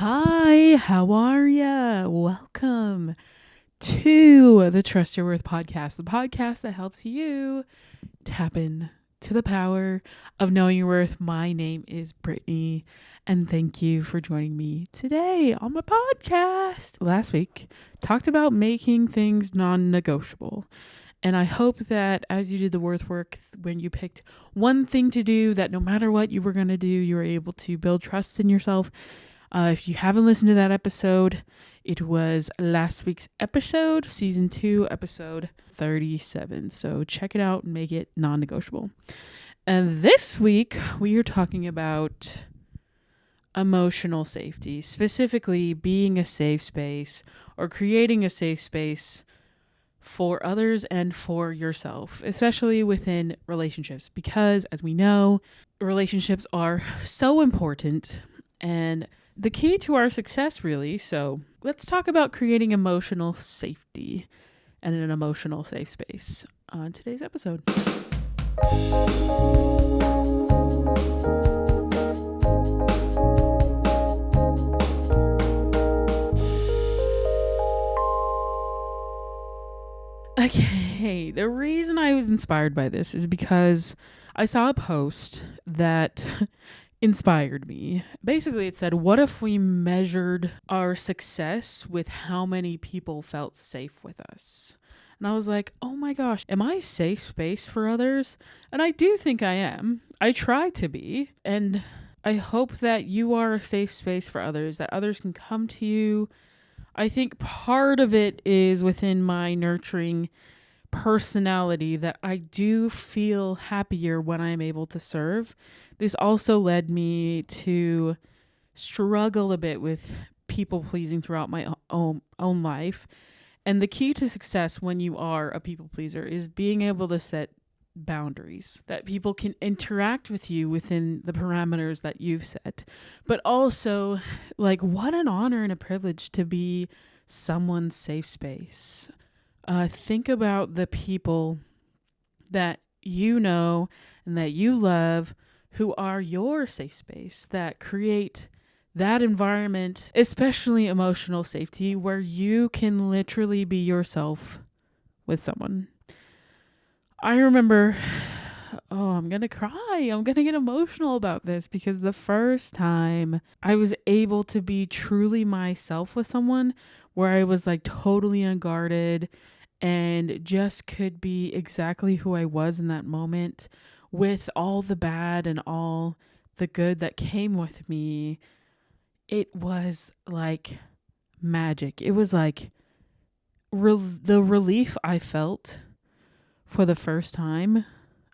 Hi, how are ya? Welcome to the Trust Your Worth podcast, the podcast that helps you tap in to the power of knowing your worth. My name is Brittany, and thank you for joining me today on my podcast. Last week, talked about making things non-negotiable. And I hope that as you did the worth work, when you picked one thing to do, that no matter what you were going to do, you were able to build trust in yourself. If you haven't listened to that episode, it was last week's episode, season 2, episode 37. So check it out and make it non-negotiable. And this week, we are talking about emotional safety, specifically being a safe space or creating a safe space for others and for yourself, especially within relationships, because as we know, relationships are so important and the key to our success, really. So let's talk about creating emotional safety and an emotional safe space on today's episode. Okay, the reason I was inspired by this is because I saw a post that inspired me. Basically, it said, what if we measured our success with how many people felt safe with us? And I was like, oh my gosh, am I a safe space for others? And I do think I am. I try to be. And I hope that you are a safe space for others, that others can come to you. I think part of it is within my nurturing personality that I do feel happier when I'm able to serve. This also led me to struggle a bit with people pleasing throughout my own life. And the key to success when you are a people pleaser is being able to set boundaries, that people can interact with you within the parameters that you've set. But also, like, what an honor and a privilege to be someone's safe space. Think about the people that you know and that you love who are your safe space, that create that environment, especially emotional safety, where you can literally be yourself with someone. I remember, I'm going to cry. I'm going to get emotional about this because the first time I was able to be truly myself with someone where I was like totally unguarded and just could be exactly who I was in that moment with all the bad and all the good that came with me, it was like magic. It was like the relief I felt for the first time.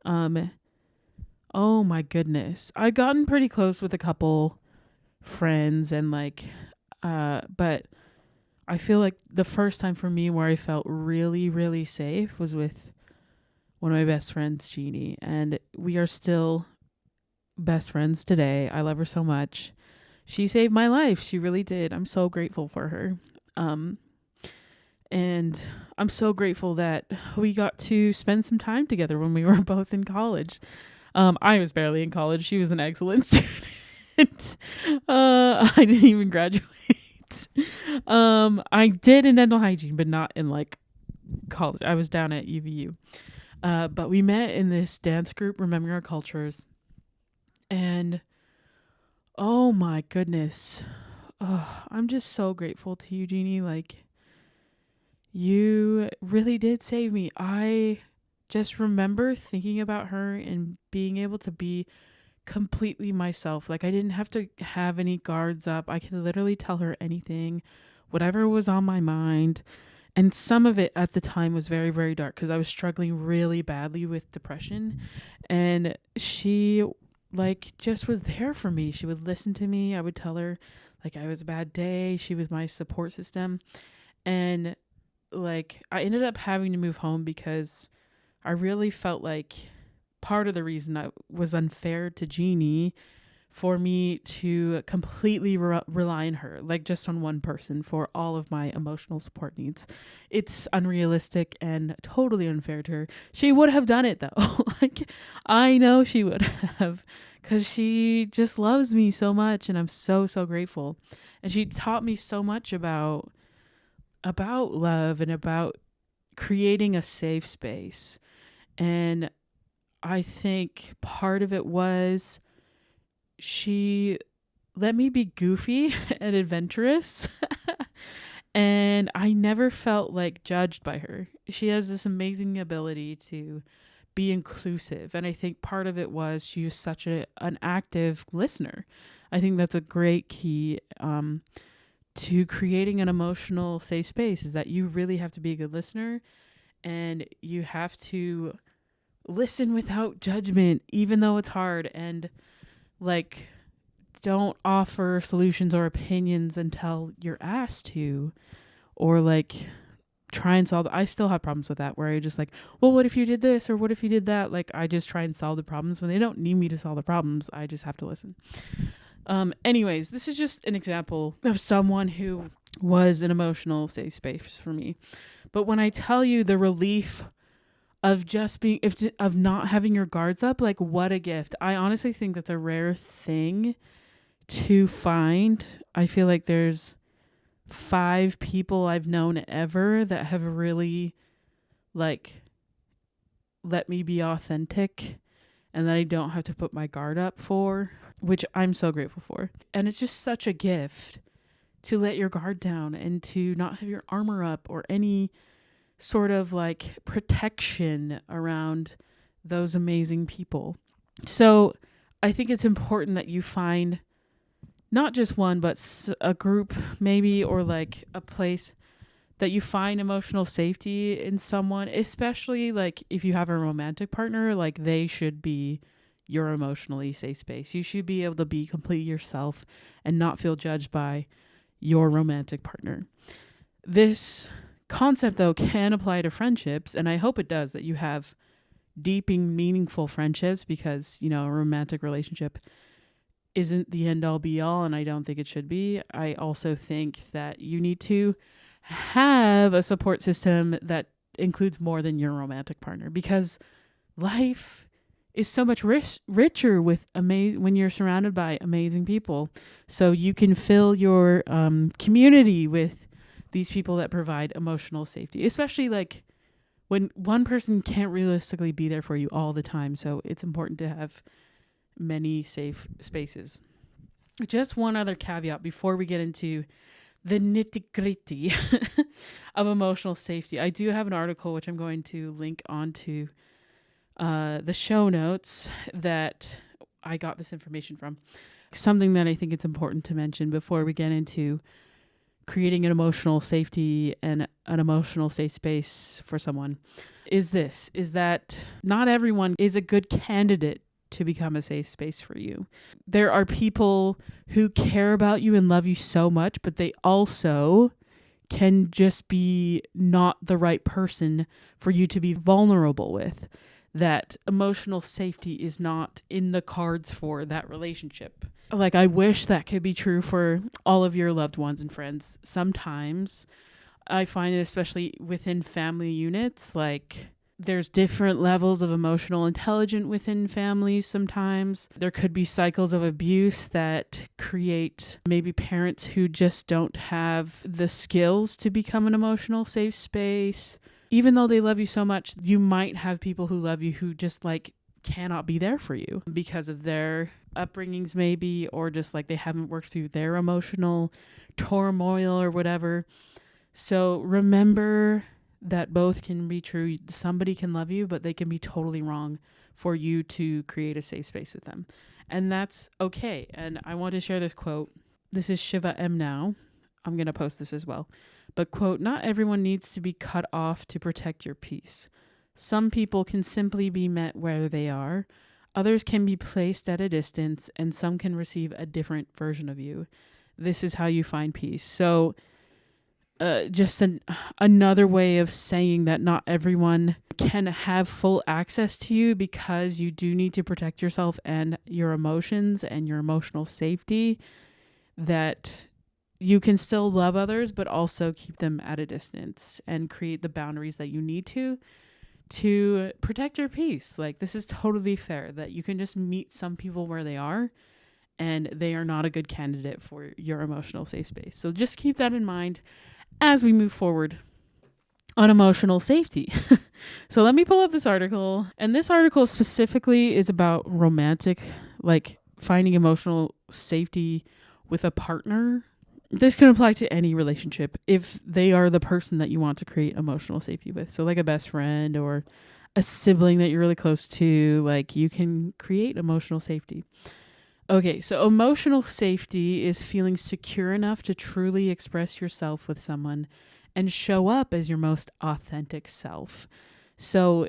Oh my goodness. I've gotten pretty close with a couple friends and but I feel like the first time for me where I felt really, really safe was with one of my best friends, Jeannie, and we are still best friends today. I love her so much. She saved my life. She really did. I'm so grateful for her. And I'm so grateful that we got to spend some time together when we were both in college. I was barely in college. She was an excellent student. I didn't even graduate. I did in dental hygiene, but not in like college. I was down at UVU. But we met in this dance group, Remembering Our Cultures. And oh my goodness. I'm just so grateful to you, Jeannie. Like, you really did save me. I just remember thinking about her and being able to be completely myself. Like, I didn't have to have any guards up. I could literally tell her anything, whatever was on my mind. And some of it at the time was very, very dark because I was struggling really badly with depression. And she, like, just was there for me. She would listen to me. I would tell her, like, I was a bad day. She was my support system. And, like, I ended up having to move home because I really felt like part of the reason I was unfair to Jeannie for me to completely rely on her, like just on one person for all of my emotional support needs. It's unrealistic and totally unfair to her. She would have done it though. Like, I know she would have, because she just loves me so much, and I'm so, so grateful. And she taught me so much about love and about creating a safe space. And I think part of it was she let me be goofy and adventurous. And I never felt like judged by her. She has this amazing ability to be inclusive. And I think part of it was she was such an active listener. I think that's a great key to creating an emotional safe space, is that you really have to be a good listener, and you have to listen without judgment, even though it's hard. And like, don't offer solutions or opinions until you're asked to, or like try and solve. I still have problems with that, where I just like, well, what if you did this, or what if you did that? Like, I just try and solve the problems when they don't need me to solve the problems. I just have to listen. Anyways, this is just an example of someone who was an emotional safe space for me. But when I tell you the relief of just being, of not having your guards up, like, what a gift. I honestly think that's a rare thing to find. I feel like there's 5 people I've known ever that have really like let me be authentic, and that I don't have to put my guard up for, which I'm so grateful for. And it's just such a gift to let your guard down and to not have your armor up or any sort of like protection around those amazing people. So I think it's important that you find not just one, but a group maybe, or like a place that you find emotional safety in someone, especially like if you have a romantic partner. Like, they should be your emotionally safe space. You should be able to be completely yourself and not feel judged by your romantic partner. This concept though can apply to friendships, and I hope it does, that you have deeping, meaningful friendships, because, you know, a romantic relationship isn't the end all be all, and I don't think it should be. I also think that you need to have a support system that includes more than your romantic partner, because life is so much richer with when you're surrounded by amazing people. So you can fill your community with these people that provide emotional safety, especially like when one person can't realistically be there for you all the time. So it's important to have many safe spaces. Just one other caveat before we get into the nitty-gritty of emotional safety. I do have an article which I'm going to link onto the show notes that I got this information from. Something that I think it's important to mention before we get into creating an emotional safety and an emotional safe space for someone is that not everyone is a good candidate to become a safe space for you. There are people who care about you and love you so much, but they also can just be not the right person for you to be vulnerable with. That emotional safety is not in the cards for that relationship. Like, I wish that could be true for all of your loved ones and friends. Sometimes I find it, especially within family units, like, there's different levels of emotional intelligence within families sometimes. There could be cycles of abuse that create maybe parents who just don't have the skills to become an emotional safe space. Even though they love you so much, you might have people who love you who just like cannot be there for you because of their upbringings maybe, or just like they haven't worked through their emotional turmoil or whatever. So remember that both can be true. Somebody can love you, but they can be totally wrong for you to create a safe space with them. And that's okay. And I want to share this quote. This is Shiva M. Now. I'm going to post this as well. But quote, "Not everyone needs to be cut off to protect your peace. Some people can simply be met where they are. Others can be placed at a distance, and some can receive a different version of you. This is how you find peace." So another way of saying that not everyone can have full access to you, because you do need to protect yourself and your emotions and your emotional safety, that you can still love others but also keep them at a distance and create the boundaries that you need to protect your peace. Like, this is totally fair that you can just meet some people where they are and they are not a good candidate for your emotional safe space. So just keep that in mind as we move forward on emotional safety. So let me pull up this article. And this article specifically is about romantic, like finding emotional safety with a partner. This can apply to any relationship if they are the person that you want to create emotional safety with. So like a best friend or a sibling that you're really close to, like you can create emotional safety. Okay, so emotional safety is feeling secure enough to truly express yourself with someone and show up as your most authentic self. So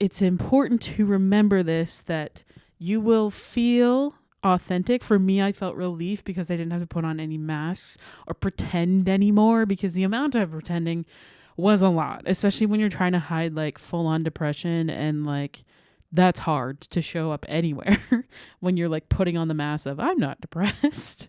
it's important to remember this, that you will feel authentic. For me, I felt relief because I didn't have to put on any masks or pretend anymore, because the amount of pretending was a lot, especially when you're trying to hide like full on depression, and like that's hard to show up anywhere when you're like putting on the mask of I'm not depressed.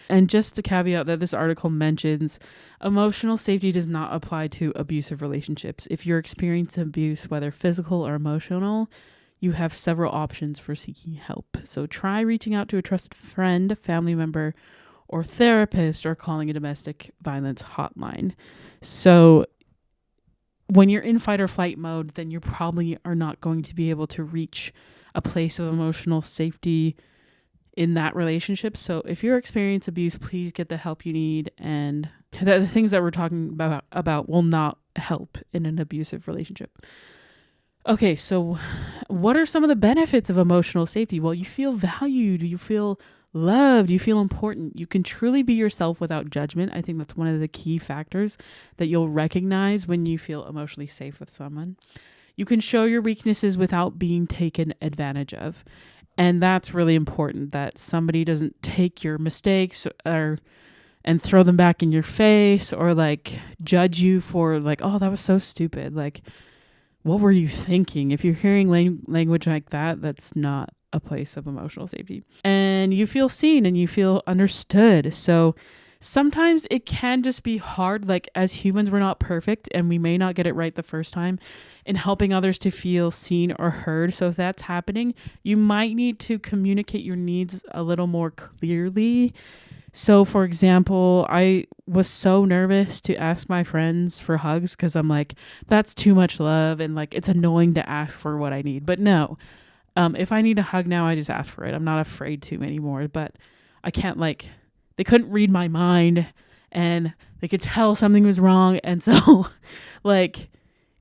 And just a caveat that this article mentions, emotional safety does not apply to abusive relationships. If you're experiencing abuse, whether physical or emotional, you have several options for seeking help. So try reaching out to a trusted friend, family member, or therapist, or calling a domestic violence hotline. So when you're in fight or flight mode, then you probably are not going to be able to reach a place of emotional safety in that relationship. So if you're experiencing abuse, please get the help you need. And the things that we're talking about will not help in an abusive relationship. Okay, so what are some of the benefits of emotional safety? Well, you feel valued, you feel loved, you feel important. You can truly be yourself without judgment. I think that's one of the key factors that you'll recognize when you feel emotionally safe with someone. You can show your weaknesses without being taken advantage of. And that's really important, that somebody doesn't take your mistakes and throw them back in your face, or like judge you for like, oh, that was so stupid. Like, what were you thinking? If you're hearing language like that, that's not a place of emotional safety. And you feel seen and you feel understood. So sometimes it can just be hard. Like, as humans, we're not perfect and we may not get it right the first time in helping others to feel seen or heard. So if that's happening, you might need to communicate your needs a little more clearly. So, for example, I was so nervous to ask my friends for hugs because I'm like, that's too much love, and like it's annoying to ask for what I need. But no, if I need a hug now, I just ask for it. I'm not afraid to anymore. But I can't, like, they couldn't read my mind and they could tell something was wrong. And so, like,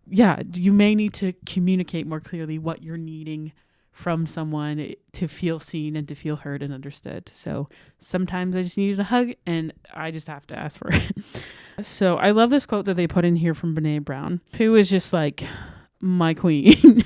yeah, you may need to communicate more clearly what you're needing from someone to feel seen and to feel heard and understood. So sometimes I just needed a hug and I just have to ask for it. So I love this quote that they put in here from Brene Brown, who is just like my queen.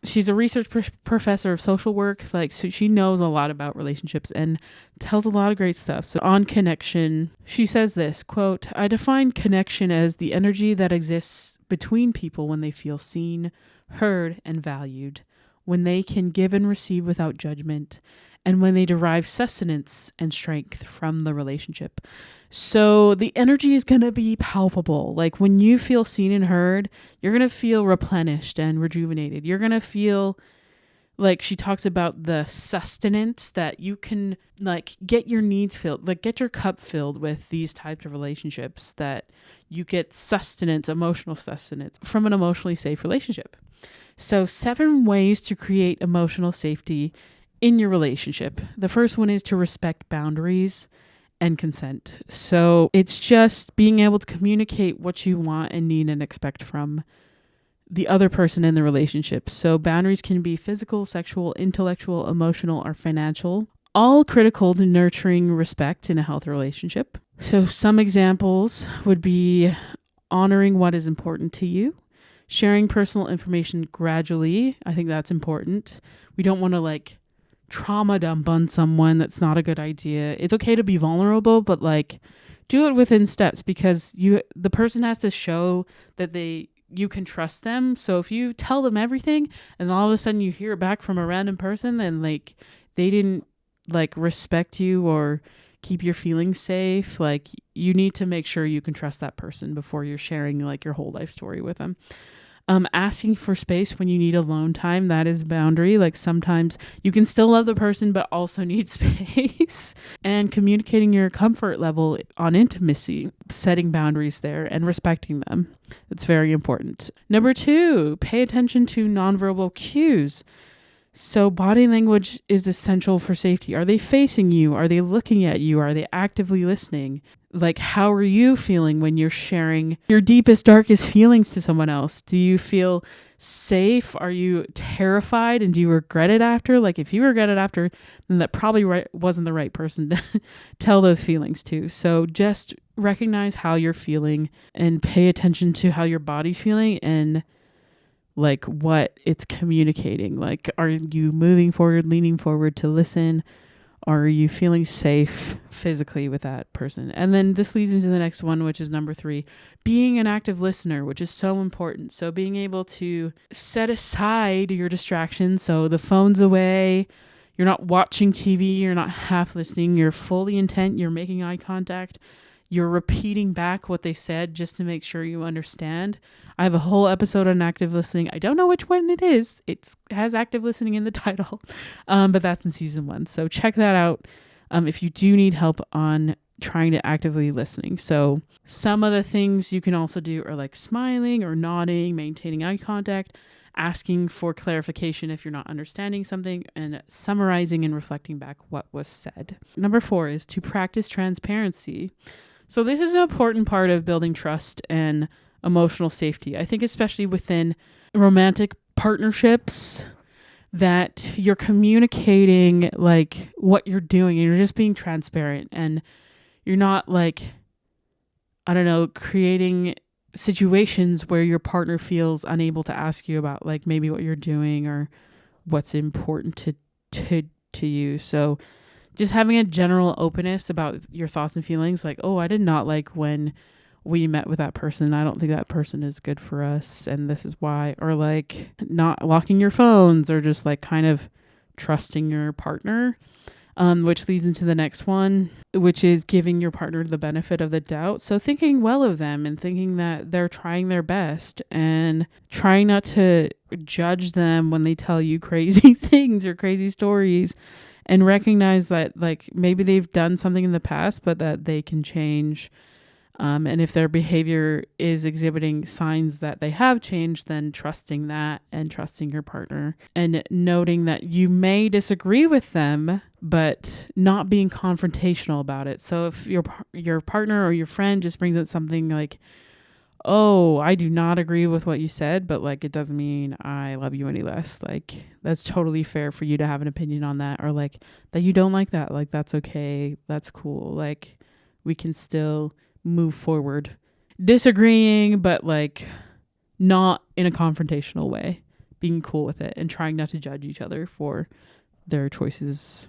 She's a research professor of social work. Like, so she knows a lot about relationships and tells a lot of great stuff. So on connection, she says this, quote, "I define connection as the energy that exists between people when they feel seen, heard, and valued, when they can give and receive without judgment, and when they derive sustenance and strength from the relationship." So the energy is going to be palpable. Like, when you feel seen and heard, you're going to feel replenished and rejuvenated. You're going to feel like, she talks about the sustenance that you can like get your needs filled, like get your cup filled with these types of relationships, that you get sustenance, emotional sustenance from an emotionally safe relationship. So 7 ways to create emotional safety in your relationship. The first one is to respect boundaries and consent. So it's just being able to communicate what you want and need and expect from the other person in the relationship. So boundaries can be physical, sexual, intellectual, emotional, or financial, all critical to nurturing respect in a healthy relationship. So some examples would be honoring what is important to you, sharing personal information gradually. I think that's important. We don't want to like trauma dump on someone. That's not a good idea. It's okay to be vulnerable, but like do it within steps, because the person has to show that you can trust them. So if you tell them everything and all of a sudden you hear it back from a random person, then like they didn't like respect you or keep your feelings safe. Like you need to make sure you can trust that person before you're sharing like your whole life story with them. Asking for space when you need alone time, that is a boundary. Like sometimes you can still love the person but also need space. And communicating your comfort level on intimacy, setting boundaries there and respecting them. It's very important. Number 2, pay attention to nonverbal cues. So body language is essential for safety. Are they facing you? Are they looking at you? Are they actively listening? Like, how are you feeling when you're sharing your deepest, darkest feelings to someone else? Do you feel safe? Are you terrified? And do you regret it after? Like, if you regret it after, then that probably wasn't the right person to tell those feelings to. So just recognize how you're feeling and pay attention to how your body's feeling and like what it's communicating. Like, are you moving forward, leaning forward to listen? Are you feeling safe physically with that person? And then this leads into the next one, which is number 3, being an active listener, which is so important. So being able to set aside your distractions. So the phone's away, you're not watching TV, you're not half listening, you're fully intent, you're making eye contact. You're repeating back what they said just to make sure you understand. I have a whole episode on active listening. I don't know which one it is. It has active listening in the title, but that's in season 1. So check that out if you do need help on trying to actively listening. So some of the things you can also do are like smiling or nodding, maintaining eye contact, asking for clarification if you're not understanding something, and summarizing and reflecting back what was said. Number 4 is to practice transparency. So this is an important part of building trust and emotional safety. I think especially within romantic partnerships that you're communicating like what you're doing and you're just being transparent, and you're not like, I don't know, creating situations where your partner feels unable to ask you about like maybe what you're doing or what's important to you. So just having a general openness about your thoughts and feelings, like, oh, I did not like when we met with that person. I don't think that person is good for us, and this is why. Or like not locking your phones, or just like kind of trusting your partner, which leads into the next one, which is giving your partner the benefit of the doubt. So thinking well of them and thinking that they're trying their best, and trying not to judge them when they tell you crazy things or crazy stories. And recognize that like maybe they've done something in the past, but that they can change. And if their behavior is exhibiting signs that they have changed, then trusting that and trusting your partner. And noting that you may disagree with them, but not being confrontational about it. So if your partner or your friend just brings up something like, oh, I do not agree with what you said, but like it doesn't mean I love you any less. Like that's totally fair for you to have an opinion on that, or like that you don't like that. Like that's okay. That's cool. Like we can still move forward. Disagreeing, but like not in a confrontational way. Being cool with it and trying not to judge each other for their choices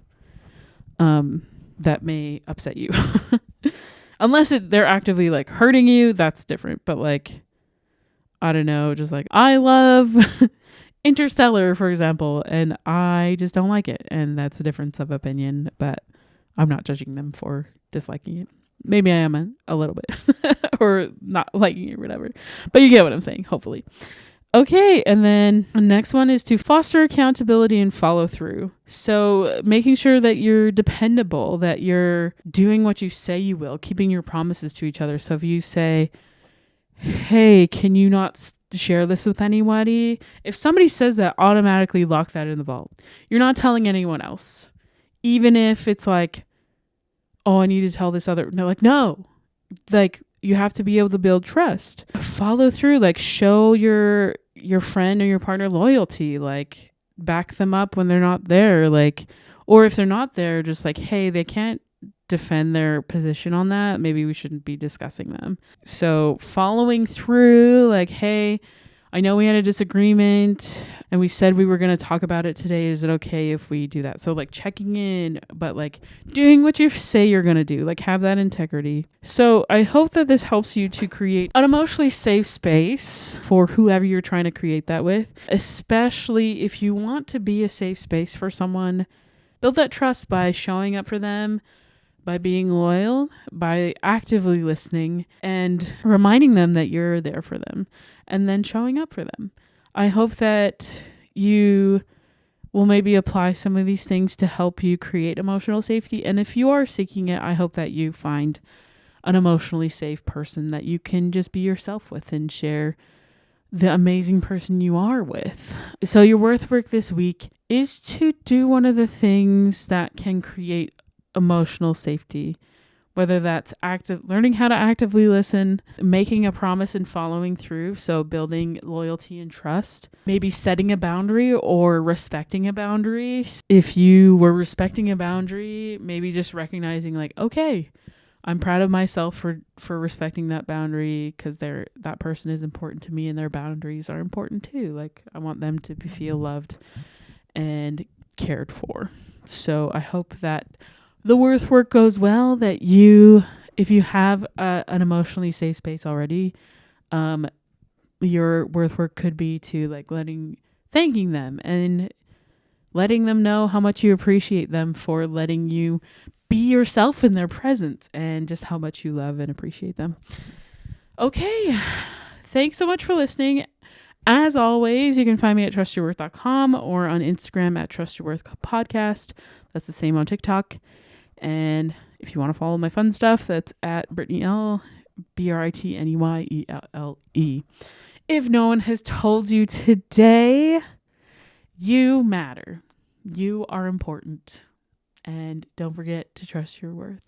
that may upset you. Unless they're actively like hurting you, that's different. But like, I don't know, just like I love Interstellar, for example, and I just don't like it. And that's a difference of opinion, but I'm not judging them for disliking it. Maybe I am a little bit or not liking it or whatever. But you get what I'm saying, hopefully. Okay, and then the next one is to foster accountability and follow through. So making sure that you're dependable, that you're doing what you say you will, keeping your promises to each other. So if you say, hey, can you not share this with anybody? If somebody says that, automatically lock that in the vault. You're not telling anyone else. Even if it's like, oh, I need to tell this other. No, like, no. Like, you have to be able to build trust. Follow through, like show your friend or your partner loyalty, like back them up when they're not there, like, or if they're not there, just like, hey, they can't defend their position on that. Maybe we shouldn't be discussing them. So following through, like, hey, I know we had a disagreement and we said we were going to talk about it today. Is it okay if we do that? So like checking in, but like doing what you say you're going to do, like have that integrity. So I hope that this helps you to create an emotionally safe space for whoever you're trying to create that with, especially if you want to be a safe space for someone. Build that trust by showing up for them, by being loyal, by actively listening and reminding them that you're there for them, and then showing up for them. I hope that you will maybe apply some of these things to help you create emotional safety. And if you are seeking it, I hope that you find an emotionally safe person that you can just be yourself with and share the amazing person you are with. So your worth work this week is to do one of the things that can create emotional safety, whether that's learning how to actively listen, making a promise and following through, so building loyalty and trust, maybe setting a boundary or respecting a boundary. If you were respecting a boundary, maybe just recognizing like, okay, I'm proud of myself for respecting that boundary because that person is important to me and their boundaries are important too. Like I want them to feel loved and cared for. So I hope that the worth work goes well, that if you have an emotionally safe space already, your worth work could be to like thanking them and letting them know how much you appreciate them for letting you be yourself in their presence and just how much you love and appreciate them. Okay. Thanks so much for listening. As always, you can find me at trustyourworth.com or on Instagram at trustyourworthpodcast. That's the same on TikTok. And if you want to follow my fun stuff, that's at Brittany L, BRITNEYELLE. If no one has told you today, you matter. You are important. And don't forget to trust your worth.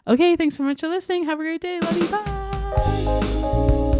Okay, thanks so much for listening. Have a great day. Love you. Bye.